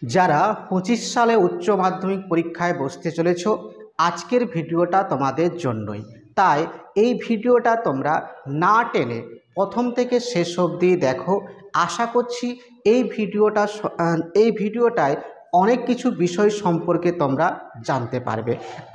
যারা 25 সালে উচ্চ মাধ্যমিক পরীক্ষায় বসতে চলেছ, আজকের ভিডিওটা তোমাদের জন্যই। তাই এই ভিডিওটা তোমরা না টেনে প্রথম থেকে শেষ অবধি দেখো। আশা করছি এই ভিডিওটায় অনেক কিছু বিষয় সম্পর্কে তোমরা জানতে পারবে।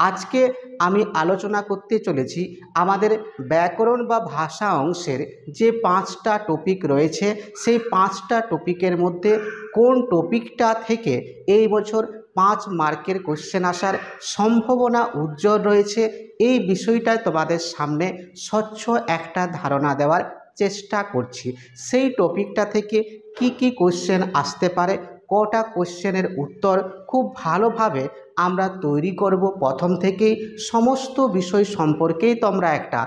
আজকে আমি আলোচনা করতে চলেছি আমাদের ব্যাকরণ বা ভাষা অংশের যে 5টা টপিক রয়েছে, সেই 5টা টপিকের মধ্যে কোন টপিকটা থেকে এই বছর 5 মার্কের কোশ্চেন আসার সম্ভাবনা উজ্জ্বল রয়েছে, এই বিষয়টায় তোমাদের সামনে স্বচ্ছ একটা ধারণা দেওয়ার চেষ্টা করছি। সেই টপিকটা থেকে কি কোশ্চেন আসতে পারে, কটা কোশ্চেনের উত্তর খুব ভালোভাবে আমরা তৈরি করব। প্রথম থেকেই সমস্ত বিষয় সম্পর্কেই তোমরা একটা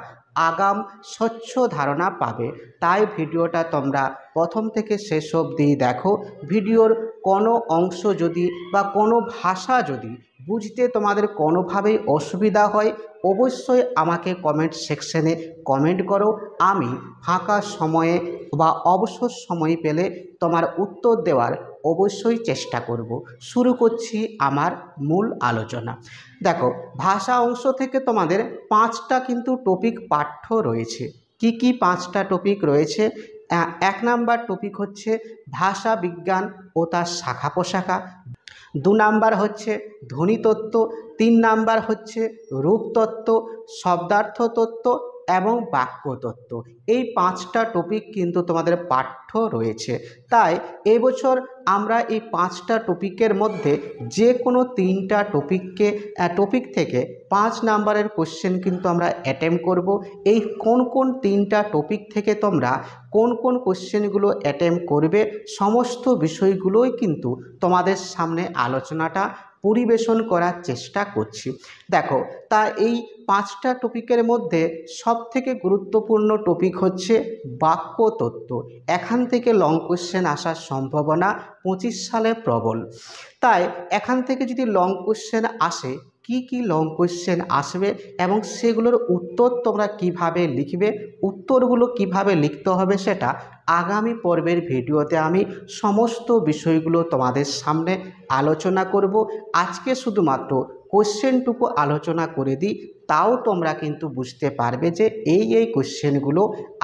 আগাম স্বচ্ছ ধারণা পাবে। তাই ভিডিওটা তোমরা প্রথম থেকে শেষ অবধি দেখো। ভিডিওর কোনো অংশ যদি বা কোনো ভাষা যদি বুঝতে তোমাদের কোনোভাবেই অসুবিধা হয়, অবশ্যই আমাকে কমেন্ট সেকশনে কমেন্ট করো। আমি ফাঁকা সময়ে বা অবসর সময় পেলে তোমার উত্তর দেওয়ার অবশ্যই চেষ্টা করব। শুরু করছি আমার মূল আলোচনা। দেখো, ভাষা অংশ থেকে তোমাদের 5টা কিন্তু টপিক পাঠ্য রয়েছে। কি 5টা টপিক রয়েছে? 1 নাম্বার টপিক হচ্ছে ভাষা বিজ্ঞান ও তার শাখা প্রশাখা। 2 নাম্বার হচ্ছে ধ্বনিতত্ত্ব। 3 নাম্বার হচ্ছে রূপতত্ত্ব, শব্দার্থ তত্ত্ব এবং বাক্যতত্ত্ব। এই 5টা টপিক কিন্তু তোমাদের পাঠ্য রয়েছে। তাই এবছর আমরা এই 5টা টপিকের মধ্যে যে কোনো 3টা টপিক থেকে 5 নাম্বারের কোশ্চেন কিন্তু আমরা অ্যাটেম্প করব। এই কোন 3টা টপিক থেকে তোমরা কোন কোশ্চেনগুলো অ্যাটেম্প করবে, সমস্ত বিষয়গুলোই কিন্তু তোমাদের সামনে আলোচনাটা পরিবেশন করার চেষ্টা করছি। দেখো, তা এই 5টা টপিকের মধ্যে সবথেকে গুরুত্বপূর্ণ টপিক হচ্ছে বাক্যতত্ত্ব। এখান থেকে লং কোশ্চেন আসার সম্ভাবনা 25 সালে প্রবল। তাই এখান থেকে যদি লং কোশ্চেন আসে, কি লং কোশ্চেন আসবে এবং সেগুলোর উত্তর তোমরা কিভাবে লিখবে, উত্তরগুলো কিভাবে লিখতে হবে, সেটা আগামী পর্বের ভিডিওতে আমি সমস্ত বিষয়গুলো তোমাদের সামনে আলোচনা করব। আজকে শুধুমাত্র কোশ্চেনটুকু আলোচনা করে দিই, তাও তোমরা কিন্তু বুঝতে পারবে যে এই কোশ্চেনগুলো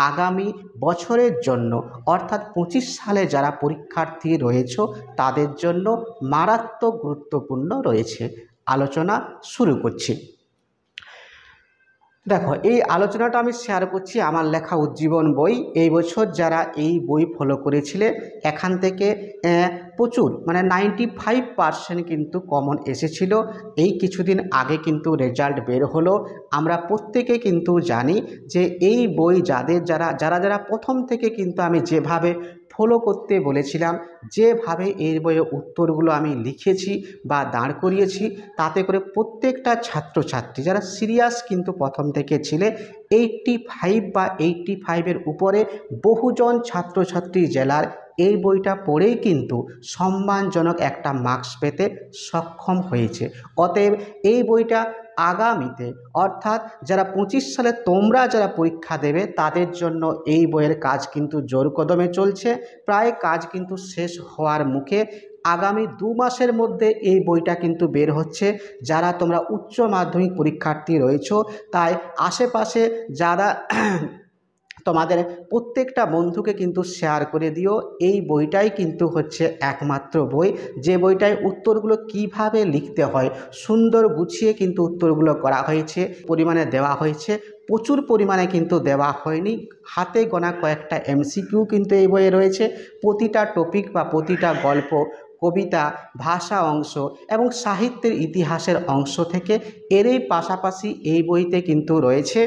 আগামী বছরের জন্য, অর্থাৎ 25 সালে যারা পরীক্ষার্থী রয়েছে তাদের জন্য মারাত্মক গুরুত্বপূর্ণ রয়েছে। আলোচনা শুরু করছি। দেখো, এই আলোচনাটা আমি শেয়ার করছি আমার লেখা উজ্জীবন বই। এই বছর যারা এই বই ফলো করেছিলে, এখান থেকে প্রচুর 95% কিন্তু কমন এসেছিল। এই কিছুদিন আগে কিন্তু রেজাল্ট বের হলো। আমরা প্রত্যেকে কিন্তু জানি যে এই বই যারা প্রথম থেকে কিন্তু আমি যেভাবে ফলো করতে বলেছিলাম, যেভাবে এই বইয়ের উত্তরগুলো আমি লিখেছি বা দাঁড় করিয়েছি, তাতে করে প্রত্যেকটা ছাত্রছাত্রী যারা সিরিয়াস কিন্তু প্রথম থেকে ছিলে, 85 বা 85-এর উপরে বহুজন ছাত্রছাত্রী জেলার এই বইটা পড়েই কিন্তু সম্মানজনক একটা মার্কস পেতে সক্ষম হয়েছে। অতএব এই বইটা আগামীতে, অর্থাৎ যারা 25 সালে তোমরা যারা পরীক্ষা দেবে তাদের জন্য এই বইয়ের কাজ কিন্তু জোর কদমে চলছে। প্রায় কাজ কিন্তু শেষ হওয়ার মুখে। আগামী 2 মাসের মধ্যে এই বইটা কিন্তু বের হচ্ছে। যারা তোমরা উচ্চ মাধ্যমিক পরীক্ষার্থী রয়েছো, তাই আশেপাশে যারা তোমাদের প্রত্যেকটা বন্ধুকে কিন্তু শেয়ার করে দিও। এই বইটাই কিন্তু হচ্ছে একমাত্র বই, যে বইটায় উত্তরগুলো কিভাবে লিখতে হয় সুন্দর গুছিয়ে কিন্তু উত্তরগুলো করা হয়েছে, পরিমাণে দেওয়া হয়েছে। প্রচুর পরিমাণে কিন্তু দেওয়া হয়নি, হাতে গোনা কয়েকটা এমসিকিউ কিন্তু এই বইয়ে রয়েছে। প্রতিটা টপিক বা প্রতিটা গল্প, কবিতা, ভাষা অংশ এবং সাহিত্যের ইতিহাসের অংশ থেকে এরই পাশাপাশি এই বইতে কিন্তু রয়েছে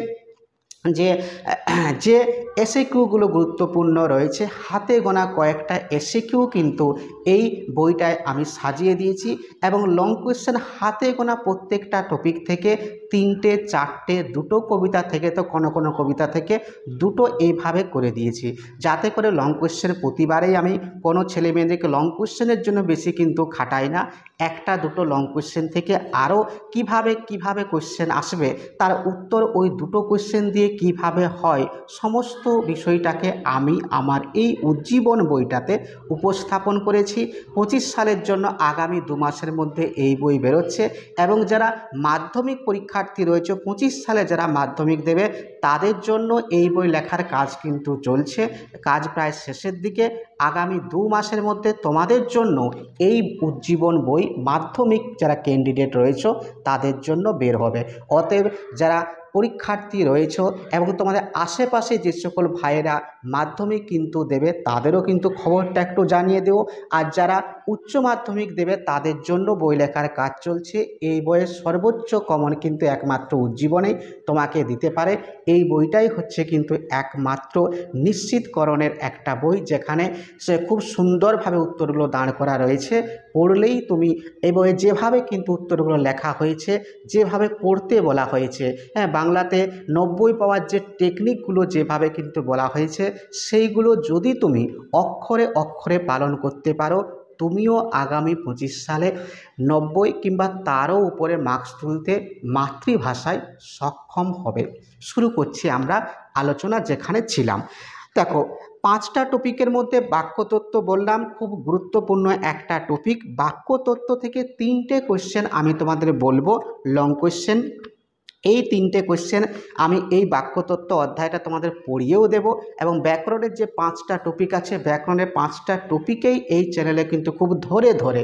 যে এসএকিউগুলো গুরুত্বপূর্ণ রয়েছে। হাতে গোনা কয়েকটা এসএকিউ কিন্তু এই বইটায় আমি সাজিয়ে দিয়েছি এবং লং কোয়েশ্চেন হাতে গোনা প্রত্যেকটা টপিক থেকে তিনটে, চারটে, দুটো কবিতা থেকে তো কোনো কোনো কবিতা থেকে দুটো এইভাবে করে দিয়েছি, যাতে করে লং কোয়েশ্চেন প্রতিবারেই আমি কোনো ছেলে মেয়েদেরকে লং কোয়েশ্চেনের জন্য বেশি কিন্তু খাটাই না। একটা দুটো লং কোয়েশ্চেন থেকে আরও কিভাবে কোয়েশ্চেন আসবে, তার উত্তর ওই দুটো কোয়েশ্চেন দিয়ে কিভাবে হয়, সমস্ত বিষয়টাকে আমি আমার এই উজ্জীবন বইটাতে উপস্থাপন করেছি। 25 সালের জন্য আগামী 2 মাসের মধ্যে এই বই বেরোচ্ছে এবং যারা মাধ্যমিক পরীক্ষার্থী রয়েছে, 25 সালে যারা মাধ্যমিক দেবে তাদের জন্য এই বই লেখার কাজ কিন্তু চলছে, কাজ প্রায় শেষের দিকে। আগামী 2 মাসের মধ্যে তোমাদের জন্য এই উজ্জীবন বই মাধ্যমিক যারা ক্যান্ডিডেট রয়েছে তাদের জন্য বের হবে। অতএব যারা পরীক্ষার্থী রয়েছে এবং তোমাদের আশেপাশে যে সকল ভাইয়েরা মাধ্যমিক কিন্তু দেবে তাদেরও কিন্তু খবরটা একটু জানিয়ে দেও। আর যারা উচ্চ মাধ্যমিক দেবে তাদের জন্য বই লেখার কাজ চলছে। এই বইয়ের সর্বোচ্চ কমন কিন্তু একমাত্র উজ্জীবনেই তোমাকে দিতে পারে। এই বইটাই হচ্ছে কিন্তু একমাত্র নিশ্চিতকরণের একটা বই, যেখানে সে খুব সুন্দরভাবে উত্তরগুলো দাঁড় করা রয়েছে। পড়লেই তুমি এই বইয়ে যেভাবে কিন্তু উত্তরগুলো লেখা হয়েছে, যেভাবে পড়তে বলা হয়েছে, হ্যাঁ, বাংলাতে 90 পাওয়ার যে টেকনিকগুলো যেভাবে কিন্তু বলা হয়েছে, সেইগুলো যদি তুমি অক্ষরে অক্ষরে পালন করতে পারো, তুমিও আগামী 25 সালে 90 কিংবা তারও উপরে মার্কস তুলতে মাতৃভাষায় সক্ষম হবে। শুরু করছি আমরা আলোচনা যেখানে ছিলাম। দেখো, 5টা টপিকের মধ্যে বাক্যতত্ত্ব বললাম, খুব গুরুত্বপূর্ণ একটা টপিক। বাক্যতত্ত্ব থেকে 3টে কোশ্চেন আমি তোমাদের বলবো, লং কোশ্চেন। এই 3টে কোশ্চেন আমি এই বাক্যতত্ত্ব অধ্যায়টা তোমাদের পড়িয়েও দেব এবং ব্যাকরণের যে 5টা টপিক আছে, ব্যাকরণের 5টা টপিকেই এই চ্যানেলে কিন্তু খুব ধরে ধরে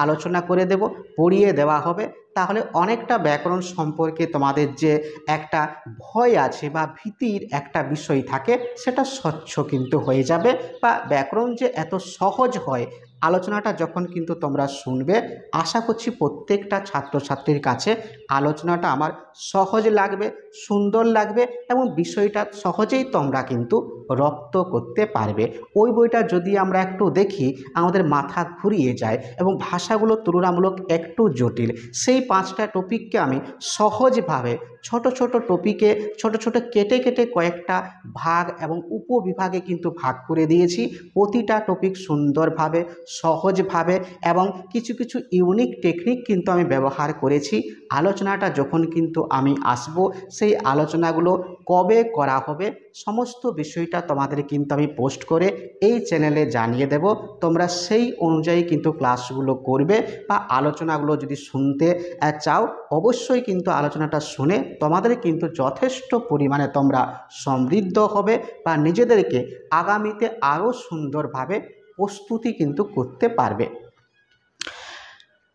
আলোচনা করে দেব, পড়িয়ে দেওয়া হবে। তাহলে অনেকটা ব্যাকরণ সম্পর্কে তোমাদের যে একটা ভয় আছে বা ভীতির একটা বিষয় থাকে, সেটা স্বচ্ছ কিন্তু হয়ে যাবে। বা ব্যাকরণ যে এত সহজ হয়, আলোচনাটা যখন কিন্তু তোমরা শুনবে, আশা করছি প্রত্যেকটা ছাত্রছাত্রীর কাছে আলোচনাটা আমার সহজ লাগবে, সুন্দর লাগবে এবং বিষয়টা সহজেই তোমরা কিন্তু রপ্ত করতে পারবে। ওই বইটা যদি আমরা একটু দেখি, আমাদের মাথা ঘুরিয়ে যায় এবং ভাষাগুলো তুলনামূলক একটু জটিল। সেই 5টা টপিককে আমি সহজভাবে ছোট ছোট টপিকে ছোট ছোট কেটে কেটে কয়েকটা ভাগ এবং উপবিভাগে কিন্তু ভাগ করে দিয়েছি। প্রতিটা টপিক সুন্দরভাবে, সহজভাবে এবং কিছু কিছু ইউনিক টেকনিক কিন্তু আমি ব্যবহার করেছি। আলোচনাটা যখন কিন্তু আমি আসব, সেই আলোচনাগুলো কবে করা হবে সমস্ত বিষয়টা তোমাদের কিন্তু আমি পোস্ট করে এই চ্যানেলে জানিয়ে দেব। তোমরা সেই অনুযায়ী কিন্তু ক্লাসগুলো করবে বা আলোচনাগুলো যদি শুনতে চাও, অবশ্যই কিন্তু আলোচনাটা শুনে তোমাদের কিন্তু যথেষ্ট পরিমাণে তোমরা সমৃদ্ধ হবে বা নিজেদেরকে আগামীতে আরও সুন্দরভাবে প্রস্তুতি কিন্তু করতে পারবে।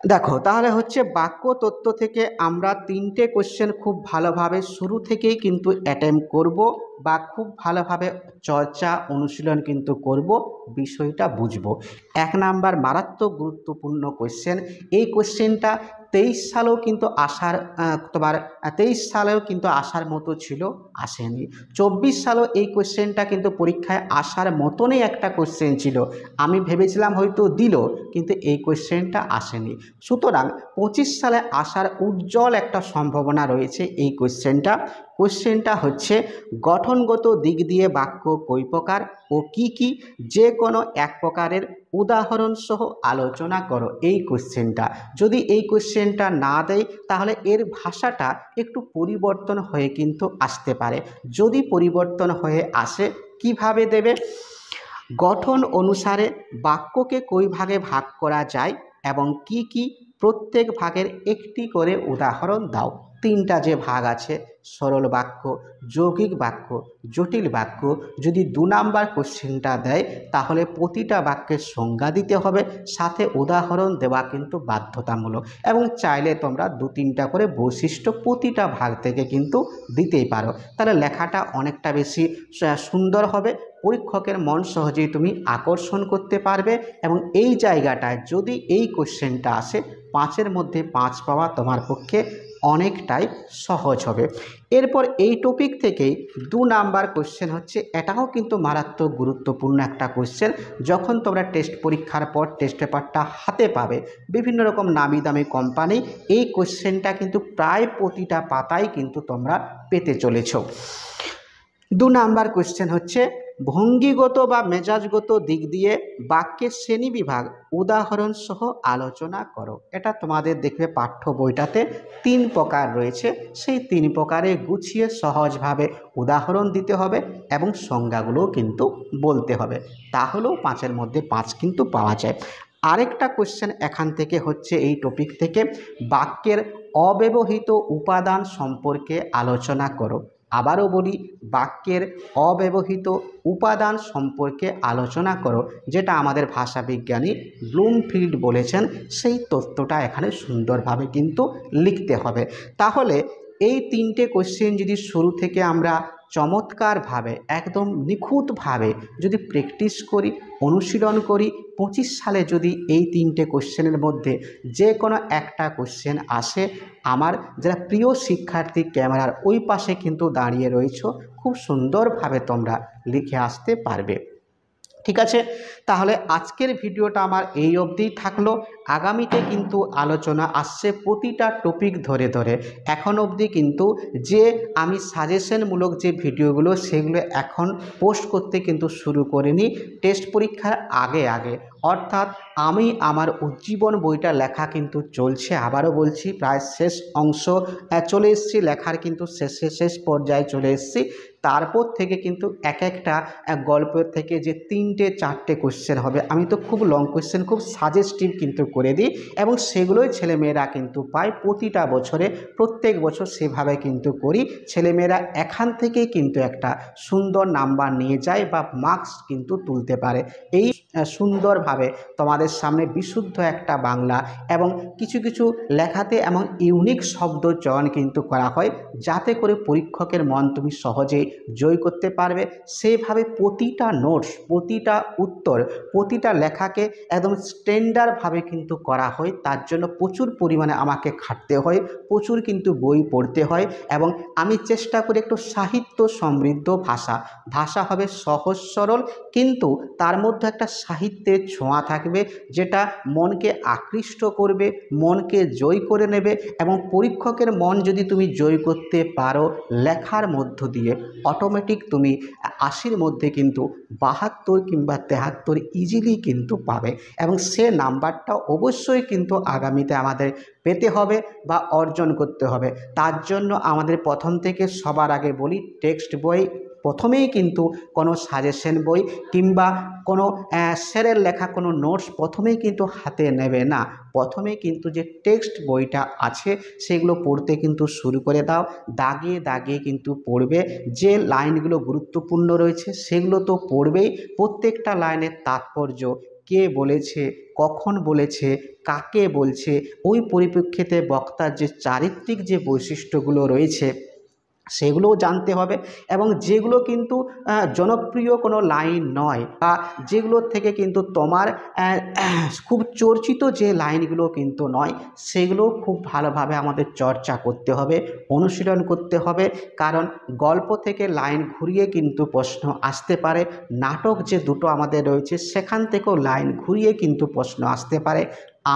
দেখো, তাহলে হচ্ছে বাক্যতত্ত্ব থেকে আমরা 3টে কোশ্চেন খুব ভালোভাবে শুরু থেকেই কিন্তু অ্যাটেম্প করব বা খুব ভালোভাবে চর্চা অনুশীলন কিন্তু করব, বিষয়টা বুঝব। 1 নাম্বার মারাত্মক গুরুত্বপূর্ণ কোশ্চেন। এই কোশ্চেনটা 23 সালেও কিন্তু তোমার 23 সালেও কিন্তু আসার মতো ছিল, আসেনি। 24 সালেও এই কোশ্চেনটা কিন্তু পরীক্ষায় আসার মতনই একটা কোশ্চেন ছিল, আমি ভেবেছিলাম হয়তো দিল, কিন্তু এই কোশ্চেনটা আসেনি। সুতরাং 25 সালে আসার উজ্জ্বল একটা সম্ভাবনা রয়েছে এই কোশ্চেনটা হচ্ছে, গঠনগত দিক দিয়ে বাক্য কই প্রকার ও কি কি, যে কোনো এক প্রকারের উদাহরণ সহ আলোচনা করো। এই কোশ্চেনটা যদি এই কোশ্চেনটা না দেয়, তাহলে এর ভাষাটা একটু পরিবর্তন হয়ে কিন্তু আসতে পারে। যদি পরিবর্তন হয়ে আসে, কিভাবে দেবে? গঠন অনুসারে বাক্যকে কই ভাগে ভাগ করা যায় এবং কি কি, প্রত্যেক ভাগের একটি করে উদাহরণ দাও। 3টা যে ভাগ আছে, সরল বাক্য, যৌগিক বাক্য, জটিল বাক্য, যদি 2 নাম্বার কোশ্চেনটা দেয়, তাহলে প্রতিটা বাক্যের সংজ্ঞা দিতে হবে, সাথে উদাহরণ দেওয়া কিন্তু বাধ্যতামূলক। এবং চাইলে তোমরা 2-3টা করে বৈশিষ্ট্য প্রতিটা ভাগ থেকে কিন্তু দিতেই পারো। তাহলে লেখাটা অনেকটা বেশি সুন্দর হবে, পরীক্ষকের মন সহজেই তুমি আকর্ষণ করতে পারবে। এবং এই জায়গাটায় যদি এই কোশ্চেনটা আসে, 5-এর মধ্যে 5 পাওয়া তোমার পক্ষে অনেকটাই সহজ হবে। এরপর এই টপিক থেকেই 2 নাম্বার কোশ্চেন হচ্ছে, এটাও কিন্তু মারাত্মক গুরুত্বপূর্ণ একটা কোশ্চেন। যখন তোমরা টেস্ট পরীক্ষার পর টেস্ট পেপারটা হাতে পাবে বিভিন্ন রকম নামি দামি কোম্পানি, এই কোশ্চেনটা কিন্তু প্রায় প্রতিটা পাতায় কিন্তু তোমরা পেতে চলেছ। 2 নাম্বার কোশ্চেন হচ্ছে, ভঙ্গিগত বা মেজাজগত দিক দিয়ে বাক্যের শ্রেণীবিভাগ উদাহরণ সহ আলোচনা করো। এটা তোমাদের দেখবে পাঠ্য বইটাতে 3 প্রকার রয়েছে, সেই 3 প্রকারে গুছিয়ে সহজভাবে উদাহরণ দিতে হবে এবং সংজ্ঞাগুলোও কিন্তু বলতে হবে, তাহলেও 5-এর মধ্যে 5 কিন্তু পাওয়া যায়। আরেকটা কোশ্চেন এখান থেকে হচ্ছে, এই টপিক থেকে বাক্যের অব্যবহৃত উপাদান সম্পর্কে আলোচনা করো। আবারও বলি, বাক্যের অব্যবহৃত উপাদান সম্পর্কে আলোচনা করো, যেটা আমাদের ভাষাবিজ্ঞানী ব্লুমফিল্ড বলেছেন, সেই তথ্যটা এখানে সুন্দরভাবে কিন্তু লিখতে হবে। তাহলে এই 3টে কোশ্চেন যদি শুরু থেকে আমরা চমৎকারভাবে একদম নিখুঁতভাবে যদি প্র্যাকটিস করি, অনুশীলন করি, 25 সালে যদি এই 3টে কোশ্চেনের মধ্যে যে কোনো একটা কোশ্চেন আসে, আমার যারা প্রিয় শিক্ষার্থী ক্যামেরার ওই পাশে কিন্তু দাঁড়িয়ে রয়েছে, খুব সুন্দরভাবে তোমরা লিখে আসতে পারবে। ঠিক আছে, তাহলে আজকের ভিডিওটা আমার এই অবধিই থাকলো। আগামীতে কিন্তু আলোচনা আসছে প্রতিটা টপিক ধরে ধরে। এখন অবধি কিন্তু যে আমি সাজেশনমূলক যে ভিডিওগুলো সেগুলো এখন পোস্ট করতে কিন্তু শুরু করিনি, টেস্ট পরীক্ষার আগে আগে, অর্থাৎ আমি আমার উজ্জীবন বইটা লেখা কিন্তু চলছে। আবারও বলছি, প্রায় শেষ অংশ চলে এসেছি, লেখার কিন্তু শেষ পর্যায়ে চলে এসেছি। তারপর থেকে কিন্তু একটা গল্পের থেকে যে 3-4টে কোশ্চেন হবে, আমি তো খুব লং কোশ্চেন খুব সাজেস্টিভ কিন্তু করে দিই, এবং সেগুলোই ছেলেমেয়েরা কিন্তু পায় প্রতিটা বছরে, প্রত্যেক বছর সেভাবে কিন্তু করি। ছেলেমেয়েরা এখান থেকেই কিন্তু একটা সুন্দর নাম্বার নিয়ে যায় বা মার্কস কিন্তু তুলতে পারে। এই সুন্দরভাবে তোমাদের সামনে বিশুদ্ধ একটা বাংলা এবং কিছু কিছু লেখাতে এমন ইউনিক শব্দ চয়ন কিন্তু করা হয়, যাতে করে পরীক্ষকের মন তুমি সহজেই জয় করতে পারবে। সেইভাবে প্রতিটা নোটস, প্রতিটা উত্তর, প্রতিটা লেখাকে একদম স্ট্যান্ডার্ডভাবে কিন্তু করা হয়। তার জন্য প্রচুর পরিমাণে আমাকে খাটতে হয়, প্রচুর কিন্তু বই পড়তে হয়, এবং আমি চেষ্টা করি একটু সাহিত্য সমৃদ্ধ ভাষা হবে সহজ সরল, কিন্তু তার মধ্যে একটা সাহিত্যের ছোঁয়া থাকবে, যেটা মনকে আকৃষ্ট করবে, মনকে জয় করে নেবে। এবং পরীক্ষকের মন যদি তুমি জয় করতে পারো লেখার মধ্য দিয়ে, অটোমেটিক তুমি 80-র মধ্যে কিন্তু 72 কিংবা 73 ইজিলি কিন্তু পাবে, এবং সে নাম্বারটা অবশ্যই কিন্তু আগামীতে আমাদের পেতে হবে বা অর্জন করতে হবে। তার জন্য আমাদের প্রথম থেকে সবার আগে বলি, টেক্সট বই প্রথমেই কিন্তু কোনো সাজেশন বই কিংবা কোনো স্যারের লেখা কোনো নোটস প্রথমেই কিন্তু হাতে নেবে না। প্রথমেই কিন্তু যে টেক্সট বইটা আছে সেগুলো পড়তে কিন্তু শুরু করে দাও, দাগিয়ে দাগিয়ে কিন্তু পড়বে। যে লাইনগুলো গুরুত্বপূর্ণ রয়েছে সেগুলো তো পড়বেই, প্রত্যেকটা লাইনের তাৎপর্য, কে বলেছে, কখন বলেছে, কাকে বলছে, ওই পরিপ্রেক্ষিতে বক্তার যে চারিত্রিক যে বৈশিষ্ট্যগুলো রয়েছে সেগুলোও জানতে হবে। এবং যেগুলো কিন্তু জনপ্রিয় কোনো লাইন নয়, বা যেগুলোর থেকে কিন্তু তোমার খুব চর্চিত যে লাইনগুলো কিন্তু নয়, সেগুলো খুব ভালোভাবে আমাদের চর্চা করতে হবে, অনুশীলন করতে হবে। কারণ গল্প থেকে লাইন ঘুরিয়ে কিন্তু প্রশ্ন আসতে পারে, নাটক যে দুটো আমাদের রয়েছে সেখান থেকেও লাইন ঘুরিয়ে কিন্তু প্রশ্ন আসতে পারে।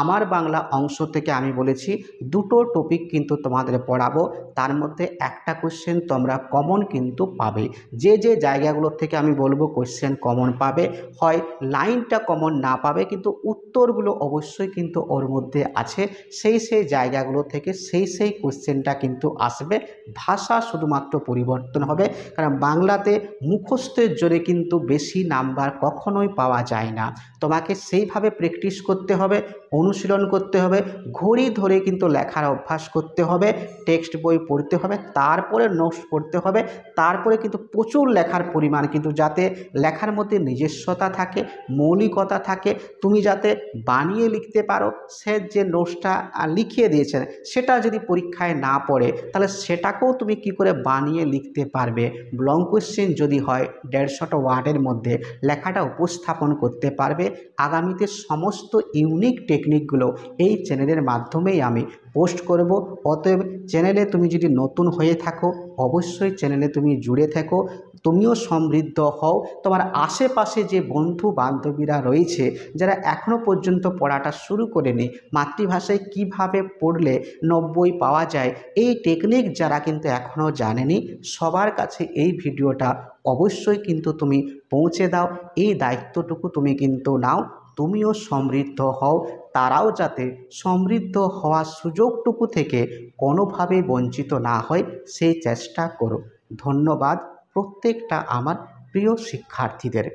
আমার বাংলা অংশ থেকে আমি বলেছি 2টো টপিক কিন্তু তোমাদের পড়াবো, তার মধ্যে একটা কোশ্চেন তোমরা কমন কিন্তু পাবে। যে জায়গাগুলো থেকে আমি বলবো কোশ্চেন কমন পাবে, হয় লাইনটা কমন না পাবে, কিন্তু উত্তরগুলো অবশ্যই কিন্তু ওর মধ্যে আছে, সেই জায়গাগুলো থেকে সেই কোশ্চেনটা কিন্তু আসবে। ভাষা শুধুমাত্র পরিবর্তন হবে, কারণ বাংলাতে মুখস্থের জোরে কিন্তু বেশি নাম্বার কখনোই পাওয়া যায় না। তোমাকে সেইভাবে প্র্যাকটিস করতে হবে, অনুশীলন করতে হবে, ঘড়ি ধরে কিন্তু লেখার অভ্যাস করতে হবে, টেক্সট বই পড়তে হবে, তারপরে নোটস পড়তে হবে, তারপরে কিন্তু প্রচুর লেখার পরিমাণ কিন্তু, যাতে লেখার মধ্যে নিজস্বতা থাকে, মৌলিকতা থাকে, তুমি যাতে বানিয়ে লিখতে পারো। সে যে নোটসটা লিখিয়ে দিয়েছেন সেটা যদি পরীক্ষায় না পড়ে, তাহলে সেটাকেও তুমি কি করে বানিয়ে লিখতে পারবে। লং কোশ্চেন যদি হয় 150 ওয়ার্ডের মধ্যে লেখাটা উপস্থাপন করতে পারবে। আগামীতে সমস্ত ইউনিক টেকনিক টেকনিকগুলো এই চ্যানেলের মাধ্যমেই আমি পোস্ট করব। অতএব চ্যানেলে তুমি যদি নতুন হয়ে থাকো অবশ্যই চ্যানেলে তুমি জুড়ে থাকো, তুমিও সমৃদ্ধ হও। তোমার আশেপাশে যে বন্ধু বান্ধবীরা রয়েছে যারা এখনও পর্যন্ত পড়াটা শুরু করেনি, মাতৃভাষায় কিভাবে পড়লে 90 পাওয়া যায় এই টেকনিক যারা কিন্তু এখনও জানেনি, সবার কাছে এই ভিডিওটা অবশ্যই কিন্তু তুমি পৌঁছে দাও। এই দায়িত্বটুকু তুমি কিন্তু নাও, তুমিও সমৃদ্ধ হও, তারাও যাতে সমৃদ্ধ হওয়ার সুযোগটুকু থেকে কোনোভাবে বঞ্চিত না হয় সেই চেষ্টা করো। ধন্যবাদ প্রত্যেকটা আমার প্রিয় শিক্ষার্থীদের।